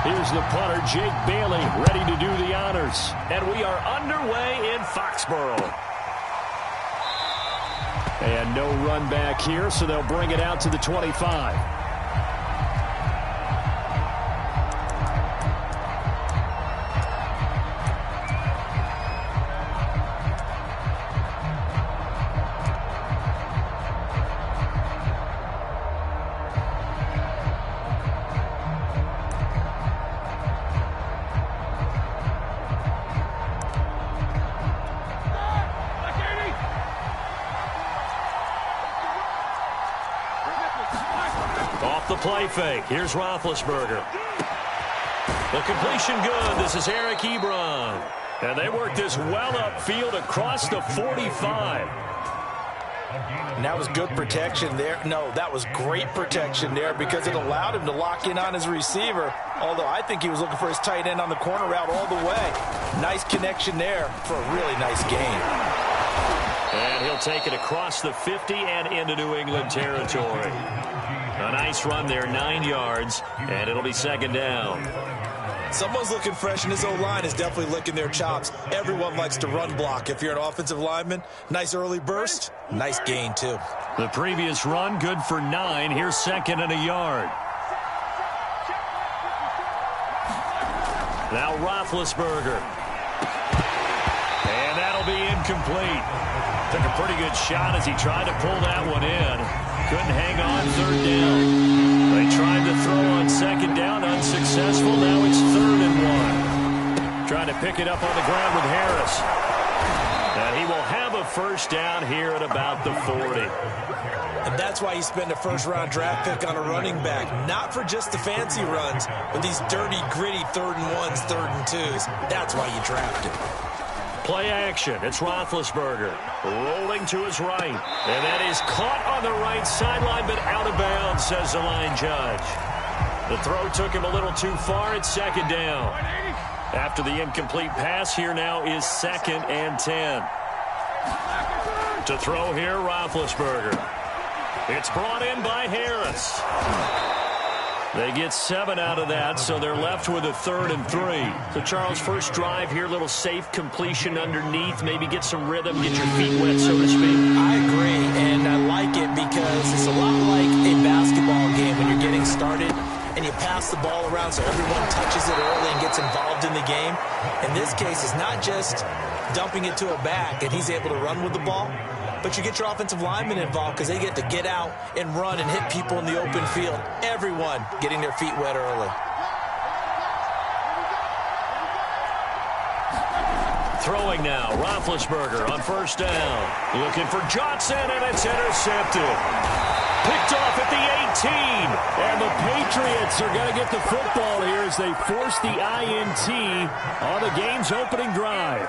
Here's the punter, Jake Bailey, ready to do the honors. And we are underway in Foxborough. And no run back here, so they'll bring it out to the 25. Off the play fake. Here's Roethlisberger. The completion good. This is Eric Ebron. And they work this well upfield across the 45. And that was good protection there. No, that was great protection there because it allowed him to lock in on his receiver. Although I think he was looking for his tight end on the corner route all the way. Nice connection there for a really nice gain. And he'll take it across the 50 and into New England territory. A nice run there, 9 yards, and it'll be second down. Someone's looking fresh, and his O-line is definitely licking their chops. Everyone likes to run block. If you're an offensive lineman, nice early burst, nice gain, too. The previous run, good for 9. Here's second and a yard. Now Roethlisberger. And that'll be incomplete. Took a pretty good shot as he tried to pull that one in. Couldn't hang on, third down. They tried to throw on second down, unsuccessful. Now it's 3rd and 1. Trying to pick it up on the ground with Harris. And he will have a first down here at about the 40. And that's why you spend a first-round draft pick on a running back. Not for just the fancy runs, but these dirty, gritty 3rd and 1s, 3rd and 2s. That's why you draft him. Play action. It's Roethlisberger rolling to his right. And that is caught on the right sideline, but out of bounds, says the line judge. The throw took him a little too far. It's second down. After the incomplete pass, here now is 2nd and 10. To throw here, Roethlisberger. It's brought in by Harris. They get 7 out of that, so they're left with a 3rd and 3. So, Charles, first drive here, little safe completion underneath. Maybe get some rhythm, get your feet wet, so to speak. I agree, and I like it because it's a lot like a basketball game when you're getting started and you pass the ball around so everyone touches it early and gets involved in the game. In this case, it's not just dumping it to a back and he's able to run with the ball, but you get your offensive linemen involved because they get to get out and run and hit people in the open field. Everyone getting their feet wet early. Throwing now, Roethlisberger on first down. Looking for Johnson, and it's intercepted. Picked off at the 18. And the Patriots are going to get the football here as they force the INT on the game's opening drive.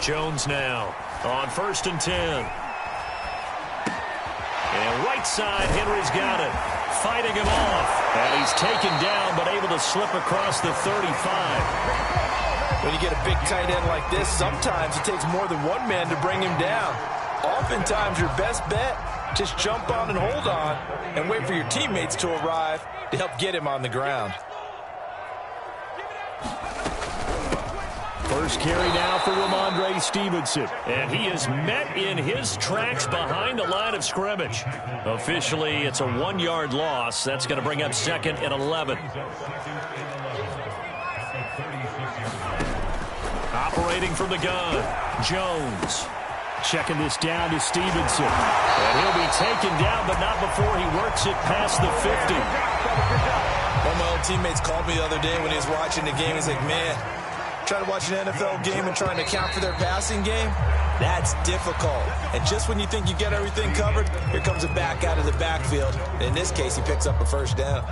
Jones now on 1st and 10. And right side, Henry's got it. Fighting him off. And he's taken down, but able to slip across the 35. When you get a big tight end like this, sometimes it takes more than one man to bring him down. Oftentimes, your best bet, just jump on and hold on and wait for your teammates to arrive to help get him on the ground. First carry now for Ramondre Stevenson. And he is met in his tracks behind the line of scrimmage. Officially, it's a 1-yard loss. That's going to bring up 2nd and 11. Operating from the gun, Jones. Checking this down to Stevenson. And he'll be taken down, but not before he works it past the 50. One of my old teammates called me the other day when he was watching the game. He's like, man, trying to watch an NFL game and trying to account for their passing game, that's difficult. And just when you think you get everything covered, here comes a back out of the backfield. And in this case, he picks up a first down.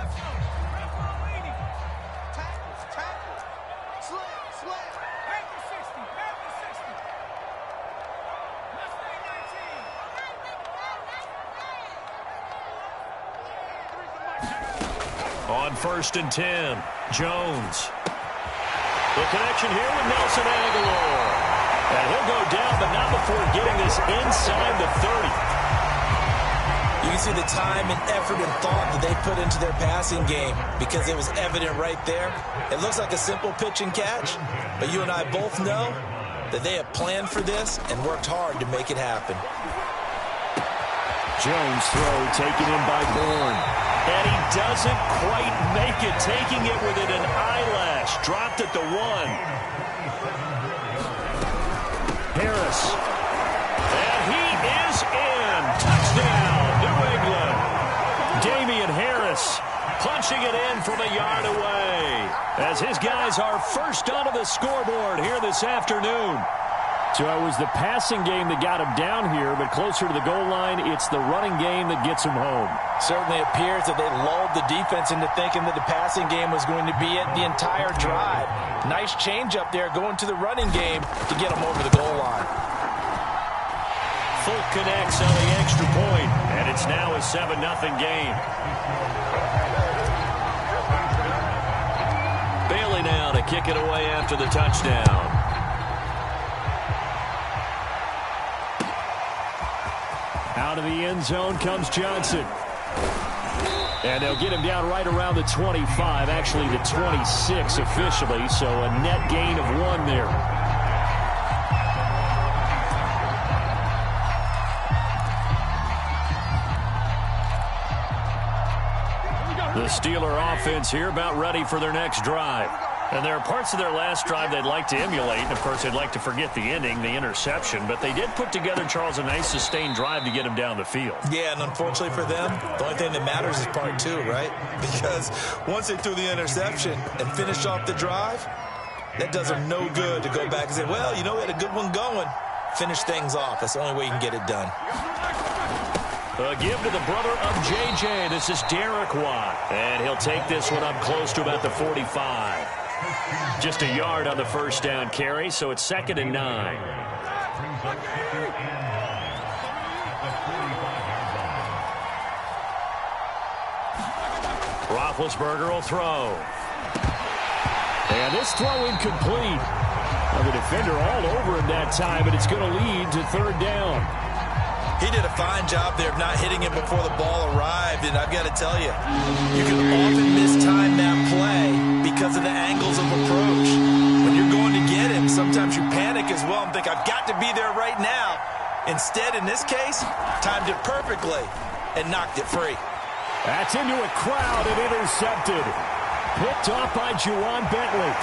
On 1st and 10, Jones. The connection here with Nelson Aguilar. And he'll go down, but not before getting this inside the 30. You can see the time and effort and thought that they put into their passing game because it was evident right there. It looks like a simple pitch and catch, but you and I both know that they have planned for this and worked hard to make it happen. Jones throw taken in by Bourne. And he doesn't quite make it, taking it within an eyelash. Dropped at the 1. Harris. And he is in. Touchdown, New England. Damian Harris punching it in from a yard away as his guys are first onto the scoreboard here this afternoon. So it was the passing game that got him down here, but closer to the goal line, it's the running game that gets him home. Certainly appears that they lulled the defense into thinking that the passing game was going to be it the entire drive. Nice change up there going to the running game to get him over the goal line. Fulk connects on the extra point, and it's now a 7-0 game. Bailey now to kick it away after the touchdown. Out of the end zone comes Johnson. And they'll get him down right around the 25, actually the 26 officially, so a net gain of 1 there. The Steeler offense here about ready for their next drive. And there are parts of their last drive they'd like to emulate. And, of course, they'd like to forget the ending, the interception. But they did put together, Charles, a nice sustained drive to get him down the field. Yeah, and unfortunately for them, the only thing that matters is part 2, right? Because once they threw the interception and finished off the drive, that does them no good to go back and say, well, you know, we had a good one going. Finish things off. That's the only way you can get it done. A give to the brother of J.J. This is Derek Watt. And he'll take this one up close to about the 45. Just a yard on the first down carry, so it's 2nd and 9. Roethlisberger will throw. And this throw incomplete. Now the defender all over him that time, but it's going to lead to 3rd down. He did a fine job there of not hitting him before the ball arrived, and I've got to tell you, you can often mistime that play because of the angles of approach. When you're going to get him, sometimes you panic as well and think, I've got to be there right now. Instead, in this case, timed it perfectly and knocked it free. That's into a crowd and intercepted. Picked off by Juwan Bentley.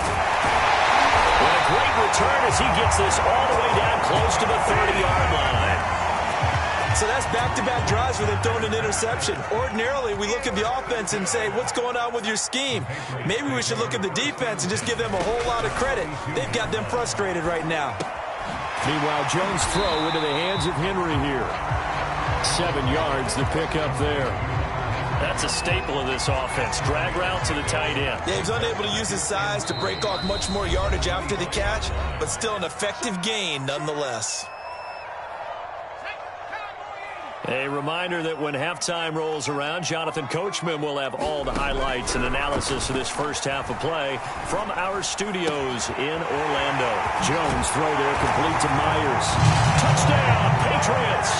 And a great return as he gets this all the way down close to the 30-yard line. So that's back-to-back drives where they've thrown an interception. Ordinarily, we look at the offense and say, what's going on with your scheme? Maybe we should look at the defense and just give them a whole lot of credit. They've got them frustrated right now. Meanwhile, Jones' throw into the hands of Henry here. 7 yards, the pickup there. That's a staple of this offense. Drag route to the tight end. Yeah, he's unable to use his size to break off much more yardage after the catch, but still an effective gain nonetheless. A reminder that when halftime rolls around, Jonathan Coachman will have all the highlights and analysis of this first half of play from our studios in Orlando. Jones throw there complete to Myers. Touchdown, Patriots!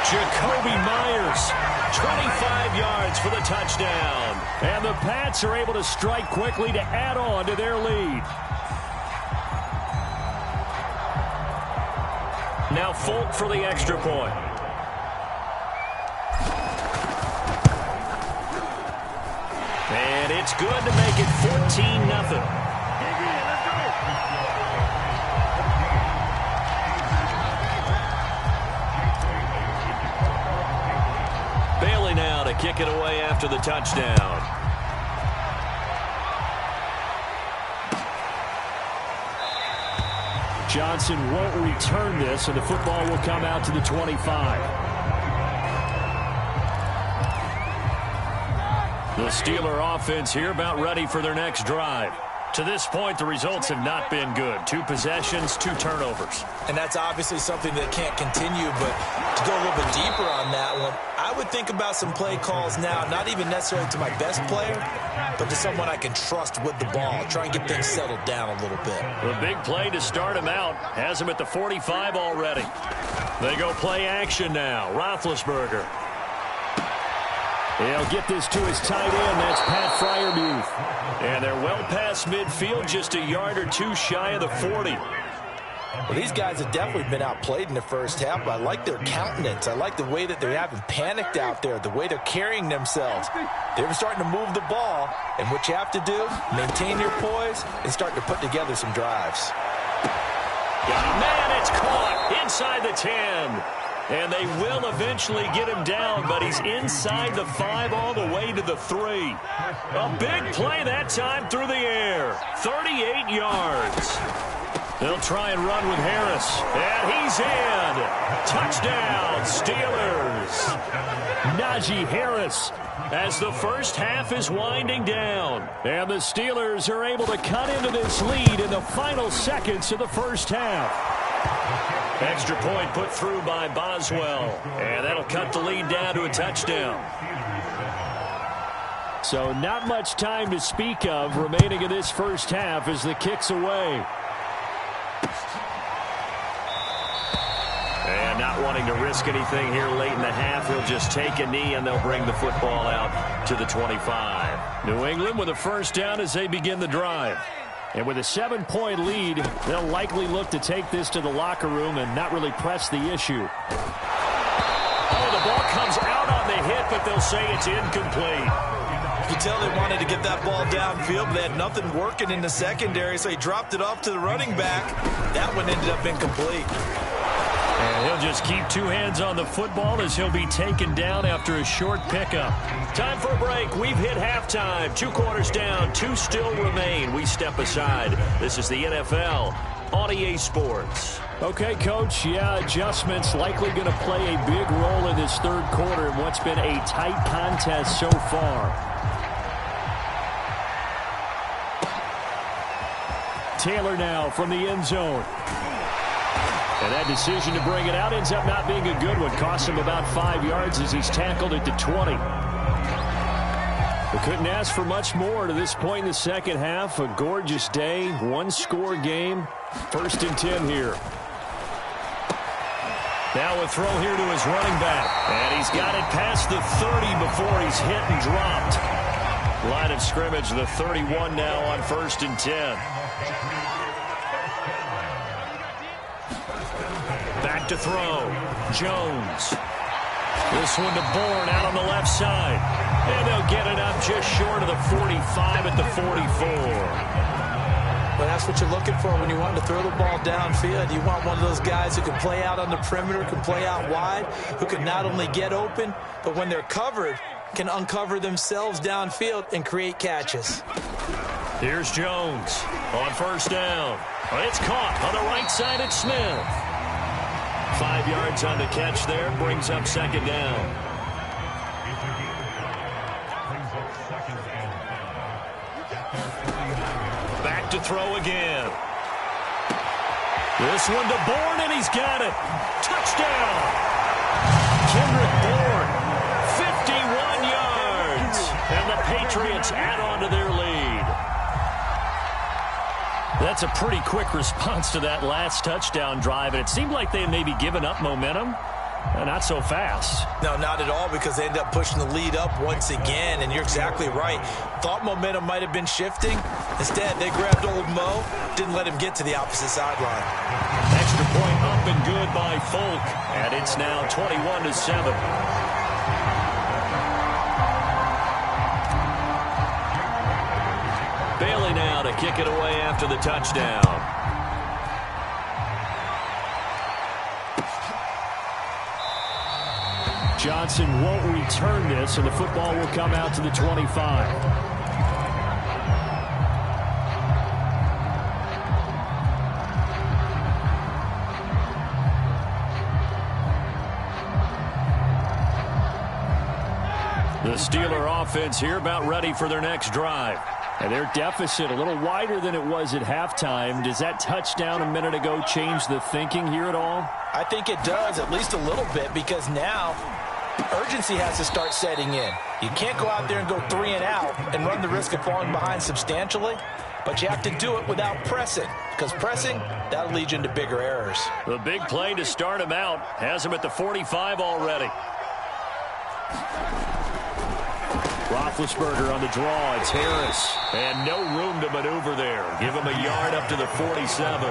Jacoby Myers, 25 yards for the touchdown. And the Pats are able to strike quickly to add on to their lead. Now Fulk for the extra point. And it's good to make it 14-0. Bailey now to kick it away after the touchdown. Johnson won't return this, and the football will come out to the 25. The Steeler offense here about ready for their next drive. To this point, the results have not been good. 2 possessions, 2 turnovers. And that's obviously something that can't continue, but to go a little bit deeper on that one, I I would think about some play calls now, not even necessarily to my best player, but to someone I can trust with the ball. Try and get things settled down a little bit. The big play to start him out has him at the 45 already. They go play action now. Roethlisberger. He'll get this to his tight end. That's Pat Freiermuth. And they're well past midfield, just a yard or two shy of the 40. Well, these guys have definitely been outplayed in the first half, but I like their countenance. I like the way that they haven't panicked out there, the way they're carrying themselves. They're starting to move the ball, and what you have to do, maintain your poise and start to put together some drives. Got a man, it's caught inside the 10. And they will eventually get him down, but he's inside the 5 all the way to the 3. A big play that time through the air. 38 yards. They'll try and run with Harris. And he's in. Touchdown, Steelers. Najee Harris as the first half is winding down. And the Steelers are able to cut into this lead in the final seconds of the first half. Extra point put through by Boswell. And that'll cut the lead down to a touchdown. So not much time to speak of remaining in this first half as the kick's away. And not wanting to risk anything here late in the half, he'll just take a knee and they'll bring the football out to the 25. New England with a first down as they begin the drive. And with a 7-point lead, they'll likely look to take this to the locker room and not really press the issue. Oh, the ball comes out on the hit, but they'll say it's incomplete. You can tell they wanted to get that ball downfield, but they had nothing working in the secondary, so he dropped it off to the running back. That one ended up incomplete. And he'll just keep two hands on the football as he'll be taken down after a short pickup. Time for a break. We've hit halftime. 2 quarters down. 2 still remain. We step aside. This is the NFL on EA Sports. Okay, Coach. Yeah, adjustments likely going to play a big role in this third quarter in what's been a tight contest so far. Taylor now from the end zone. And that decision to bring it out ends up not being a good one. Costs him about 5 yards as he's tackled at the 20. We couldn't ask for much more to this point in the second half. A gorgeous day, 1-score game. 1st and 10 here. Now a throw here to his running back. And he's got it past the 30 before he's hit and dropped. Line of scrimmage, the 31 now on 1st and 10. Back to throw. Jones. This one to Bourne out on the left side. And they'll get it up just short of the 45 at the 44. Well, that's what you're looking for when you want to throw the ball downfield. You want one of those guys who can play out on the perimeter, can play out wide, who can not only get open, but when they're covered, can uncover themselves downfield and create catches. Here's Jones on 1st down. It's caught on the right side at Smith. 5 yards on the catch there, brings up 2nd down. Back to throw again. This one to Bourne, and he's got it. Touchdown. Kendrick Bourne, 51 yards. And the Patriots add on to their lead. That's a pretty quick response to that last touchdown drive, and it seemed like they had maybe given up momentum. Not so fast. No, not at all, because they ended up pushing the lead up once again, and you're exactly right. Thought momentum might have been shifting. Instead, they grabbed old Mo, didn't let him get to the opposite sideline. Extra point up and good by Folk, and it's now 21-7. Bailey now to kick it away after the touchdown. Johnson won't return this, and the football will come out to the 25. The Steeler offense here about ready for their next drive. And their deficit a little wider than it was at halftime. Does that touchdown a minute ago change the thinking here at all? I think it does, at least a little bit, because now Urgency has to start setting in. You can't go out there and go 3 and out and run the risk of falling behind substantially, but you have to do it without pressing, because pressing, that'll lead you into bigger errors. The big play to start him out has him at the 45 already. Roethlisberger on the draw. It's Harris. And no room to maneuver there. Give him a yard up to the 47.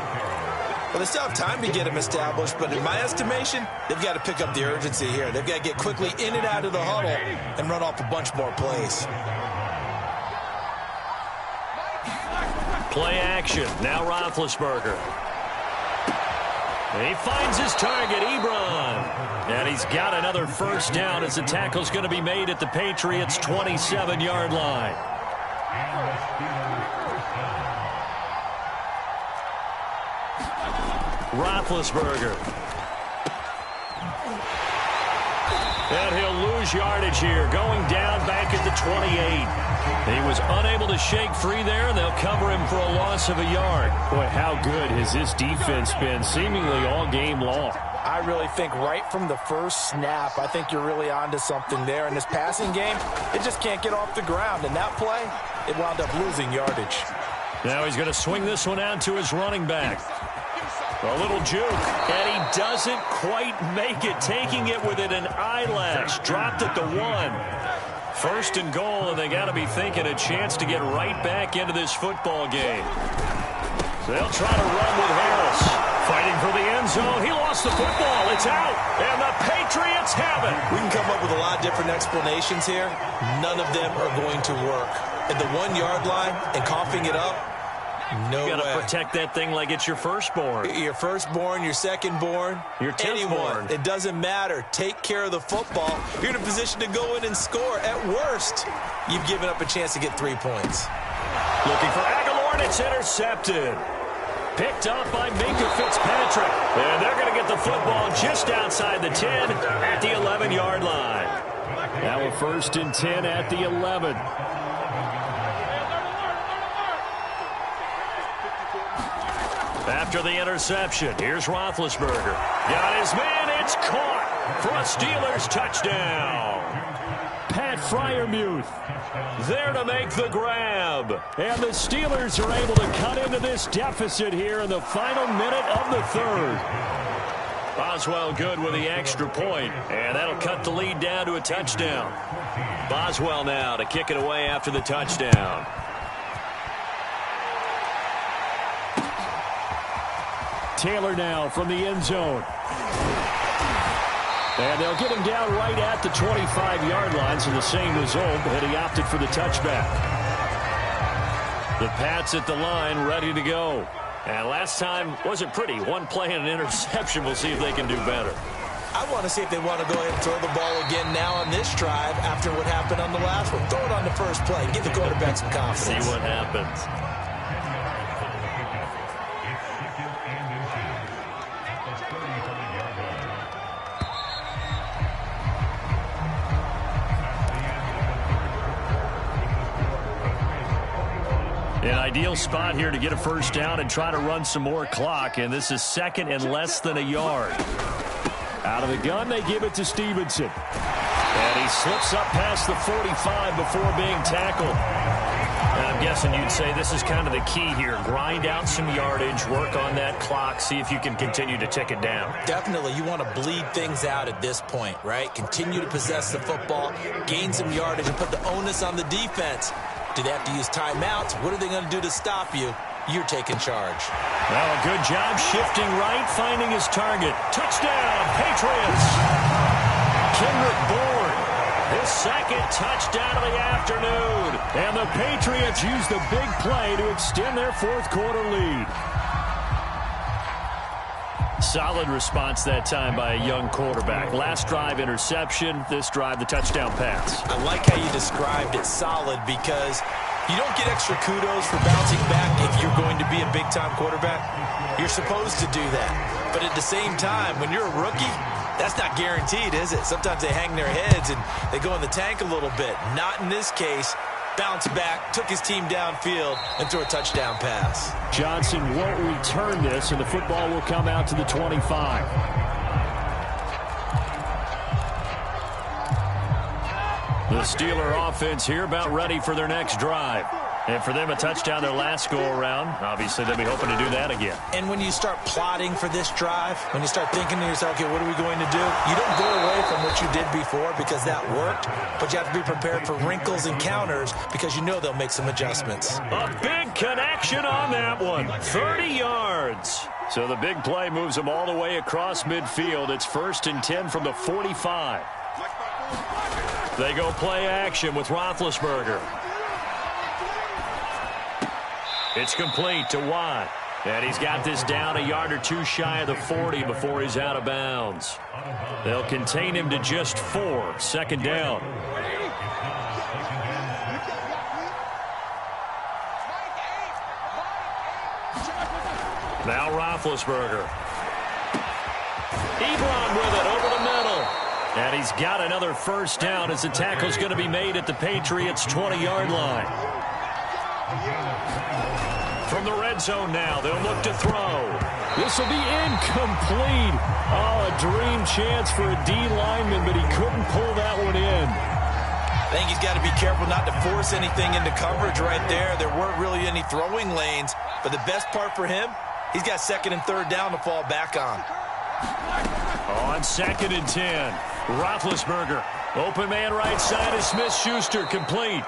Well, they still have time to get him established, but in my estimation, they've got to pick up the urgency here. They've got to get quickly in and out of the huddle and run off a bunch more plays. Play action. Now Roethlisberger. And he finds his target, Ebron. And he's got another first down as the tackle's going to be made at the Patriots' 27-yard line. Roethlisberger. And he'll lose yardage here, going down back at the 28. He was unable to shake free there, and they'll cover him for a loss of a yard. Boy, how good has this defense been seemingly all game long? I really think right from the first snap, I think you're really onto something there. In this passing game, it just can't get off the ground. And that play, it wound up losing yardage. Now he's going to swing this one out to his running back. A little juke, and he doesn't quite make it, taking it within an eyelash. Dropped at the 1. First and goal, and they got to be thinking a chance to get right back into this football game. So they'll try to run with Harris. Fighting for the end zone. He lost the football. It's out, and the Patriots have it. We can come up with a lot of different explanations here. None of them are going to work. At the 1-yard line and coughing it up, no way. You got to protect that thing like it's your firstborn. Your firstborn, your secondborn, your 10th born. It doesn't matter. Take care of the football. You're in a position to go in and score. At worst, you've given up a chance to get 3 points. Looking for Aguilar, and it's intercepted. Picked up by Minka Fitzpatrick. And they're going to get the football just outside the 10 at the 11-yard line. Now a 1st and 10 at the 11. After the interception, here's Roethlisberger. Got his man, it's caught for a Steelers touchdown. Pat Freiermuth there to make the grab. And the Steelers are able to cut into this deficit here in the final minute of the 3rd. Boswell good with the extra point, and that'll cut the lead down to a touchdown. Boswell now to kick it away after the touchdown. Taylor now from the end zone. And they'll get him down right at the 25-yard line, so the same result, but he opted for the touchback. The Pats at the line, ready to go. And last time wasn't pretty. One play and an interception. We'll see if they can do better. I want to see if they want to go ahead and throw the ball again now on this drive after what happened on the last one. Throw it on the first play. Give the quarterback some confidence. See what happens. An ideal spot here to get a first down and try to run some more clock, and this is 2nd and less than a yard. Out of the gun, they give it to Stevenson. And he slips up past the 45 before being tackled. And I'm guessing you'd say this is kind of the key here. Grind out some yardage, work on that clock, see if you can continue to tick it down. Definitely. You want to bleed things out at this point, right? Continue to possess the football, gain some yardage, and put the onus on the defense. Do they have to use timeouts? What are they going to do to stop you? You're taking charge. Well, a good job shifting right, finding his target. Touchdown, Patriots. Kendrick Bourne, his 2nd touchdown of the afternoon. And the Patriots use the big play to extend their 4th quarter lead. Solid response that time by a young quarterback. Last drive, interception. This drive, the touchdown pass. I like how you described it, solid, because you don't get extra kudos for bouncing back if you're going to be a big-time quarterback. You're supposed to do that. But at the same time, when you're a rookie, that's not guaranteed, is it? Sometimes they hang their heads and they go in the tank a little bit. Not in this case. Bounce back, took his team downfield, and threw a touchdown pass. Johnson won't return this, and the football will come out to the 25. The Steeler offense here about ready for their next drive. And for them, a touchdown their last go-around. Obviously, they'll be hoping to do that again. And when you start plotting for this drive, when you start thinking to yourself, okay, what are we going to do? You don't go away from what you did before because that worked, but you have to be prepared for wrinkles and counters because you know they'll make some adjustments. A big connection on that one. 30 yards. So the big play moves them all the way across midfield. It's 1st and 10 from the 45. They go play action with Roethlisberger. It's complete to Watt. And he's got this down a yard or two shy of the 40 before he's out of bounds. They'll contain him to just 4. 2nd down. Now Roethlisberger. Ebron with it over the middle. And he's got another 1st down as the tackle's going to be made at the Patriots' 20-yard line. From the red zone now, they'll look to throw. This will be incomplete. Oh, a dream chance for a D lineman, but he couldn't pull that one in. I think he's got to be careful not to force anything into coverage right there. There weren't really any throwing lanes, but the best part for him, he's got 2nd and 3rd down to fall back on. On 2nd and 10, Roethlisberger. Open man right side is Smith-Schuster, complete.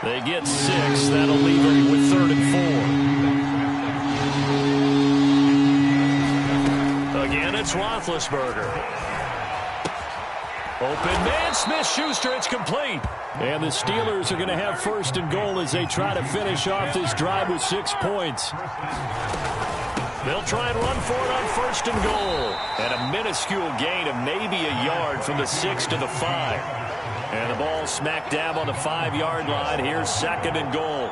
They get 6. That'll leave them with 3rd and 4. Again, it's Roethlisberger. Open man, Smith-Schuster, it's complete. And the Steelers are going to have 1st and goal as they try to finish off this drive with 6 points. They'll try and run for it on 1st and goal. And a minuscule gain of maybe a yard from the 6 to the 5. And the ball smack dab on the 5-yard line. Here's 2nd and goal.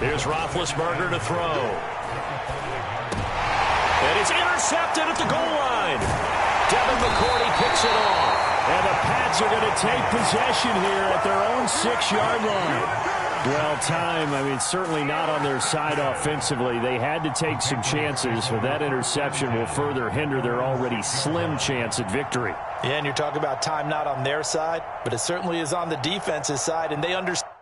Here's Roethlisberger to throw. And it's intercepted at the goal line. Devin McCourty picks it off. And the Pats are going to take possession here at their own 6-yard line. Well, certainly not on their side offensively. They had to take some chances, but that interception will further hinder their already slim chance at victory. Yeah, and you're talking about time not on their side, but it certainly is on the defense's side, and they understand.